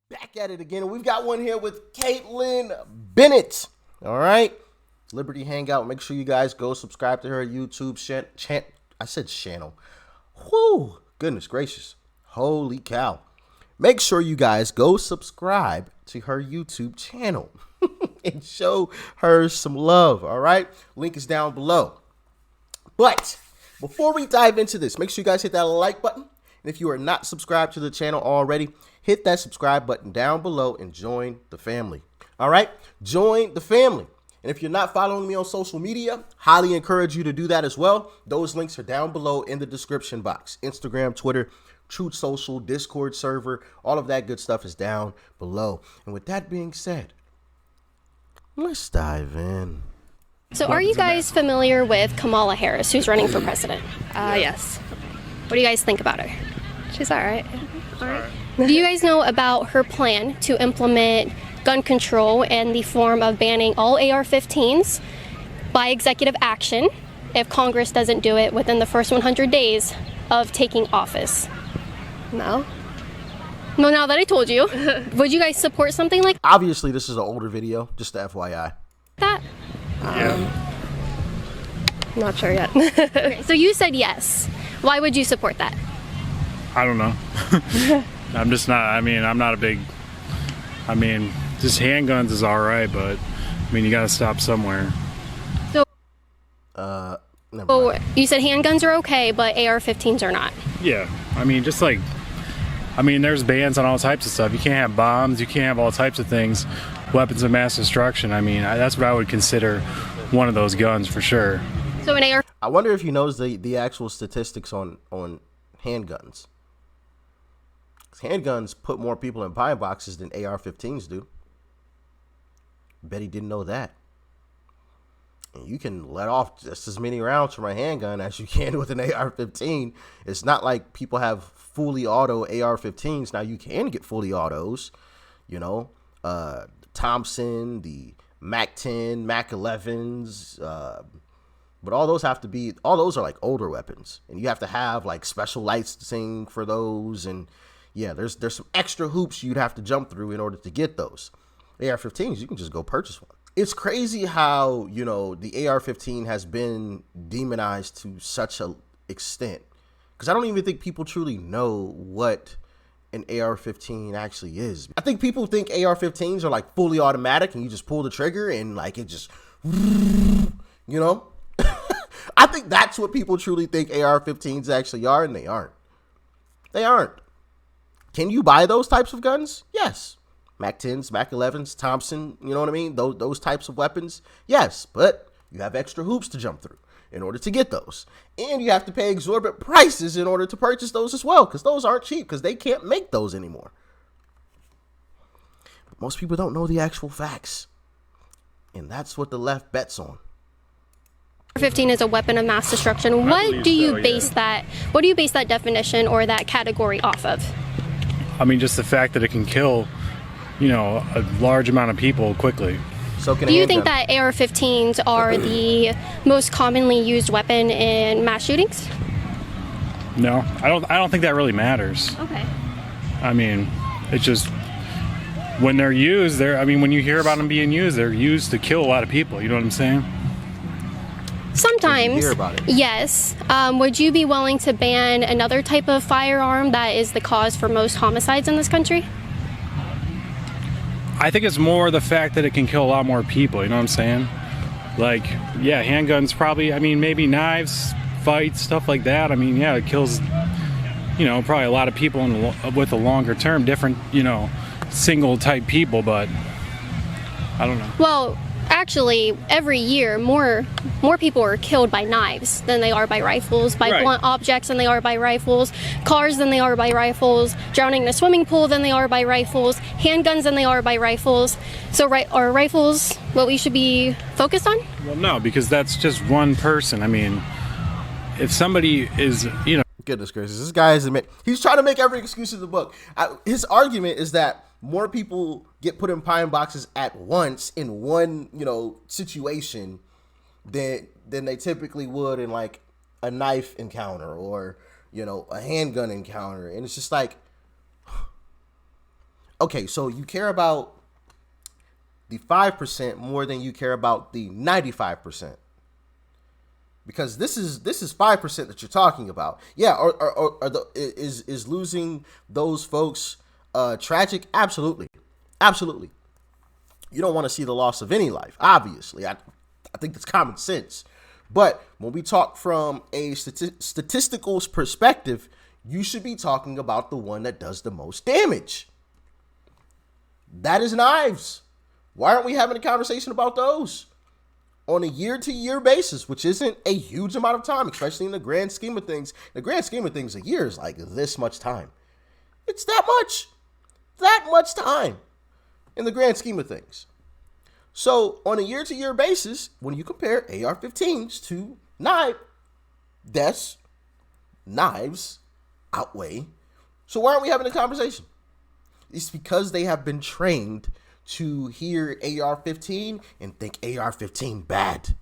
Back at it again. And we've got one here with Caitlin Bennett. All right. Liberty Hangout. Make sure you guys go subscribe to her YouTube channel. Whoo. Goodness gracious. Holy cow. Make sure you guys go subscribe to her YouTube channel and show her some love. All right. Link is down below. But before we dive into this, make sure you guys hit that like button. And if you are not subscribed to the channel already, hit that subscribe button down below and join the family. All right, join the family. And if you're not following me on social media, highly encourage you to do that as well. Those links are down below in the description box. Instagram, Twitter, Truth Social, Discord server, all of that good stuff is down below. And with that being said, let's dive in. So are you guys familiar with Kamala Harris, who's running for president? Yes. What do you guys think about her? She's all right. Do you guys know about her plan to implement gun control in the form of banning all AR-15s by executive action if Congress doesn't do it within the first 100 days of taking office? No. No, now that I told you, would you guys support something like Obviously, this is an older video, just the FYI. that? Not sure yet. Okay, so you said yes. Why would you support that? I don't know. I'm just not, I'm not a big, just handguns is all right, but you got to stop somewhere. Never So mind. you said handguns are okay, but AR-15s are not. Yeah. Just like, there's bans on all types of stuff. You can't have bombs. You can't have all types of things, weapons of mass destruction. That's what I would consider one of those guns for sure. So an AR I wonder if he knows the actual statistics on handguns. 'Cause handguns put more people in pine boxes than AR-15s do. Bet he didn't know that. And you can let off just as many rounds from a handgun as you can with an AR-15. It's not like people have fully auto AR-15s. Now you can get fully autos, Thompson, the MAC-10, MAC-11s, but all those are like older weapons, and you have to have like special licensing for those. And yeah, there's some extra hoops you'd have to jump through in order to get those. AR-15s, you can just go purchase one. It's crazy how, the AR-15 has been demonized to such an extent, because I don't even think people truly know what an AR-15 actually is. I think people think AR-15s are like fully automatic and you just pull the trigger and like it just, I think that's what people truly think AR-15s actually are, and they aren't. They aren't. Can you buy those types of guns? Yes. MAC-10s, MAC-11s, Thompson, you know what I mean? Those types of weapons? Yes, but you have extra hoops to jump through in order to get those. And you have to pay exorbitant prices in order to purchase those as well, because those aren't cheap, because they can't make those anymore. But most people don't know the actual facts. And that's what the left bets on. 15 is a weapon of mass destruction. What do you so, base that? What do you base that definition or that category off of? Just the fact that it can kill, a large amount of people quickly. So can Do you think that AR-15s are the most commonly used weapon in mass shootings? No, I don't think that really matters. Okay. It's just when they're used, when you hear about them being used, they're used to kill a lot of people. You know what I'm saying? Sometimes, hear about it. yes. Would you be willing to ban another type of firearm that is the cause for most homicides in this country? I think it's more the fact that it can kill a lot more people. You know what I'm saying? Like, yeah, handguns probably. Maybe knives, fights, stuff like that. Yeah, it kills, probably a lot of people with a longer term, different, single type people. But I don't know. Well, actually, every year, more people are killed by knives than they are by rifles, by Right. blunt objects than they are by rifles, cars than they are by rifles, drowning in a swimming pool than they are by rifles, handguns than they are by rifles. So, are rifles what we should be focused on? Well, no, because that's just one person. If somebody is, Goodness gracious, this guy he's trying to make every excuse in the book. His argument is that more people get put in pine boxes at once in one, situation than they typically would in like a knife encounter or, a handgun encounter. And it's just like, okay, so you care about the 5% more than you care about the 95%. Because this is 5% that you're talking about. Yeah, is losing those folks tragic? Absolutely. Absolutely. You don't want to see the loss of any life, obviously. I think that's common sense. But when we talk from a statistical perspective, you should be talking about the one that does the most damage. That is knives. Why aren't we having a conversation about those on a year-to-year basis, which isn't a huge amount of time, especially in the grand scheme of things? The grand scheme of things, a year is like this much time. It's that much time in the grand scheme of things. So on a year-to-year basis, when you compare AR-15s to knife deaths, knives outweigh. So why aren't we having a conversation? It's because they have been trained to hear AR-15 and think AR-15 bad.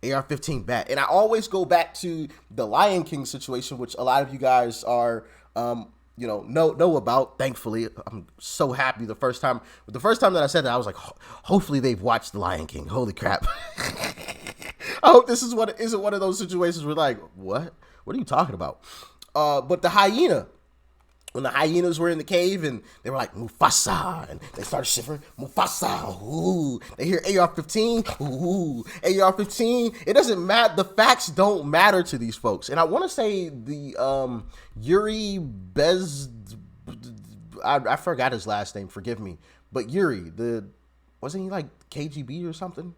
AR-15 bad. And I always go back to the Lion King situation, which a lot of you guys are, know about. Thankfully, I'm so happy. The first time that I said that, I was like, hopefully they've watched the Lion King. Holy crap! I hope this isn't one of those situations where like, what are you talking about? But the hyena. When the hyenas were in the cave and they were like, Mufasa, and they started shivering, Mufasa, ooh. They hear AR-15, ooh, AR-15. It doesn't matter. The facts don't matter to these folks. And I want to say the Yuri Bez, I forgot his last name, forgive me. But Yuri, wasn't he like KGB or something?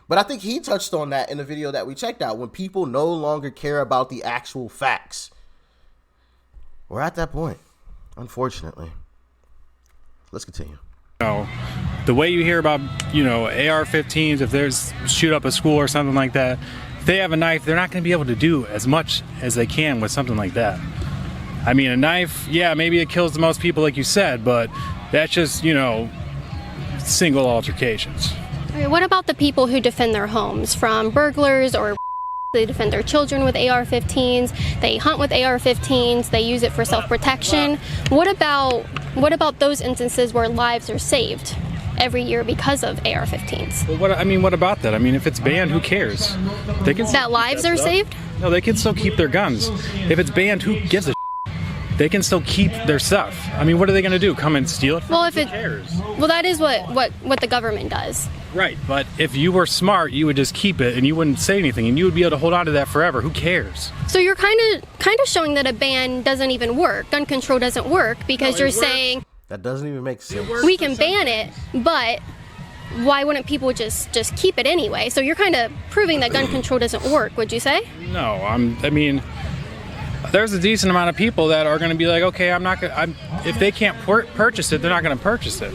But I think he touched on that in the video that we checked out, when people no longer care about the actual facts. We're at that point, unfortunately. Let's continue. The way you hear about, AR-15s, if there's shoot up a school or something like that, if they have a knife, they're not going to be able to do as much as they can with something like that. I mean, a knife, yeah, maybe it kills the most people like you said, but that's just, single altercations. Okay, what about the people who defend their homes from burglars, or they defend their children with AR-15s, they hunt with AR-15s, they use it for self-protection? What about those instances where lives are saved every year because of AR-15s? Well, what about that? I mean, if it's banned, who cares? They can that lives are saved? No, they can still keep their guns. If it's banned, who gives a they can still keep their stuff. I mean, what are they going to do? Come and steal it? Well, who cares? Well, that is what the government does. Right, but if you were smart, you would just keep it and you wouldn't say anything, and you would be able to hold on to that forever. Who cares? So you're kind of showing that a ban doesn't even work. Gun control doesn't work because you're saying that doesn't even make sense. We can ban it, but why wouldn't people just keep it anyway? So you're kind of proving that gun control doesn't work, would you say? No, there's a decent amount of people that are going to be like, okay, if they can't purchase it, they're not going to purchase it.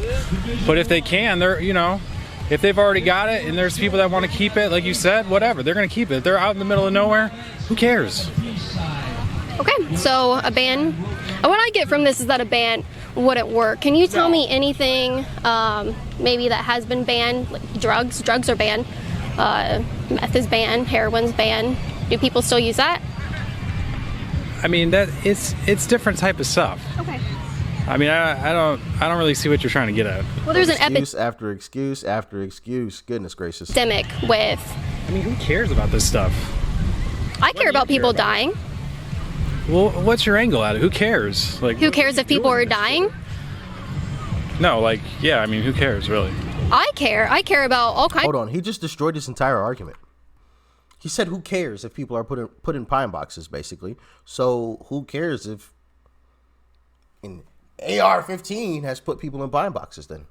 But if they can, if they've already got it and there's people that want to keep it, like you said, whatever, they're going to keep it. They're out in the middle of nowhere. Who cares? Okay, so a ban. What I get from this is that a ban wouldn't work. Can you tell me anything maybe that has been banned? Like drugs are banned. Meth is banned. Heroin's banned. Do people still use that? I mean, that it's different type of stuff. Okay. I mean, I don't really see what you're trying to get at. Well, there's excuse after excuse after excuse. Goodness gracious. Epidemic with. I mean, who cares about this stuff? I care about people dying. Well, what's your angle at it? Who cares? Like, who cares if people are dying? No, who cares really? I care. I care about all kinds. Hold on, he just destroyed his entire argument. He said, "Who cares if people are put in pine boxes?" Basically, so who cares if an AR-15 has put people in pine boxes? Then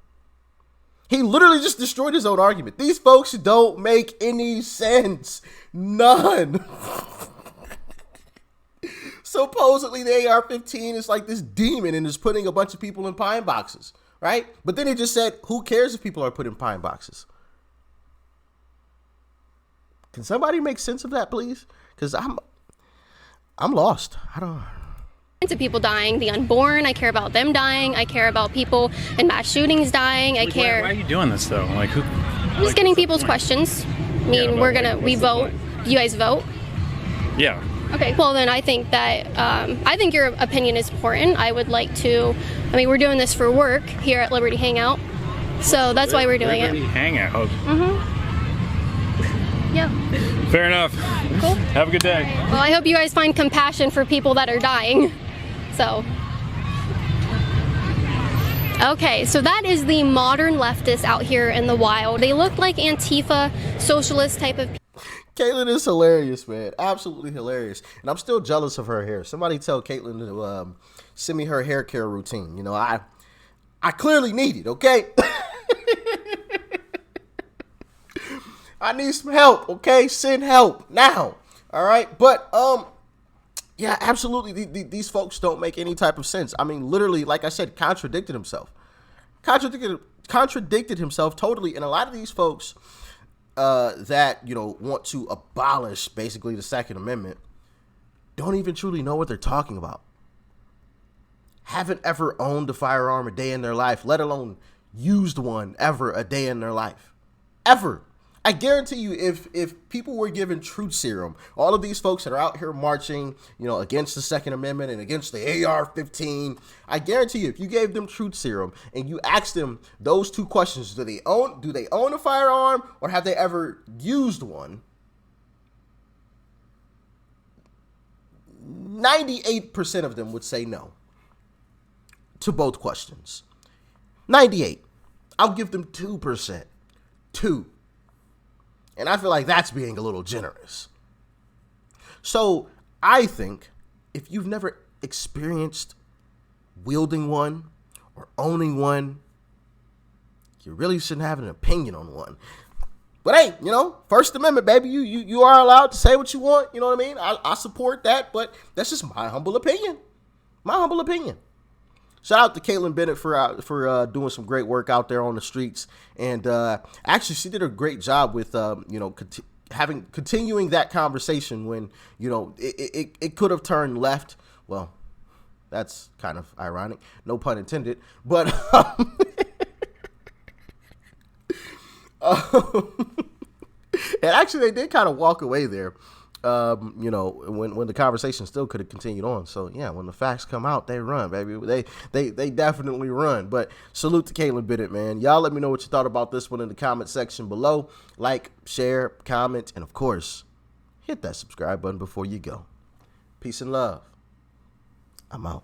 he literally just destroyed his own argument. These folks don't make any sense, none. Supposedly, the AR-15 is like this demon and is putting a bunch of people in pine boxes, right? But then he just said, "Who cares if people are put in pine boxes?" Can somebody make sense of that, please? Because I'm lost. I don't. Of people dying, the unborn. I care about them dying. I care about people in mass shootings dying. I care. Why are you doing this though? Like who? I'm just getting people's questions. I mean, we vote. You guys vote. Yeah. Okay, well then I think that I think your opinion is important. I would like to. I mean, we're doing this for work here at Liberty Hangout, so that's why we're doing Liberty it. Hangout. Yeah. Fair enough. Cool. Have a good day. Well, I hope you guys find compassion for people that are dying. So. Okay, so that is the modern leftists out here in the wild. They look like Antifa, socialist type of. Caitlyn is hilarious, man. Absolutely hilarious. And I'm still jealous of her hair. Somebody tell Caitlyn to send me her hair care routine. You know, I clearly need it, okay? I need some help, okay? Send help now. All right? But yeah, absolutely. These folks don't make any type of sense. I mean, literally, like I said, contradicted himself totally. And a lot of these folks that, you know, want to abolish basically the Second Amendment don't even truly know what they're talking about. Haven't ever owned a firearm a day in their life, let alone used one ever a day in their life. Ever. I guarantee you, if people were given truth serum, all of these folks that are out here marching, you know, against the Second Amendment and against the AR-15, I guarantee you, if you gave them truth serum and you asked them those two questions, do they own a firearm or have they ever used one? 98% of them would say no to both questions. 98. I'll give them 2%. 2. And I feel like that's being a little generous. So I think if you've never experienced wielding one or owning one, you really shouldn't have an opinion on one. But hey, you know, First Amendment, baby, you are allowed to say what you want. You know what I mean? I support that, but that's just my humble opinion. My humble opinion. Shout out to Caitlyn Bennett for doing some great work out there on the streets, and actually she did a great job with you know, continuing that conversation when, you know, it could have turned left. Well, that's kind of ironic, no pun intended, but and actually they did kind of walk away there. You know, when the conversation still could have continued on. So yeah, when the facts come out, they run, baby. They definitely run. But salute to Caitlyn Bennett, man. Y'all let me know what you thought about this one in the comment section below. Like, share, comment, and of course, hit that subscribe button before you go. Peace and love. I'm out.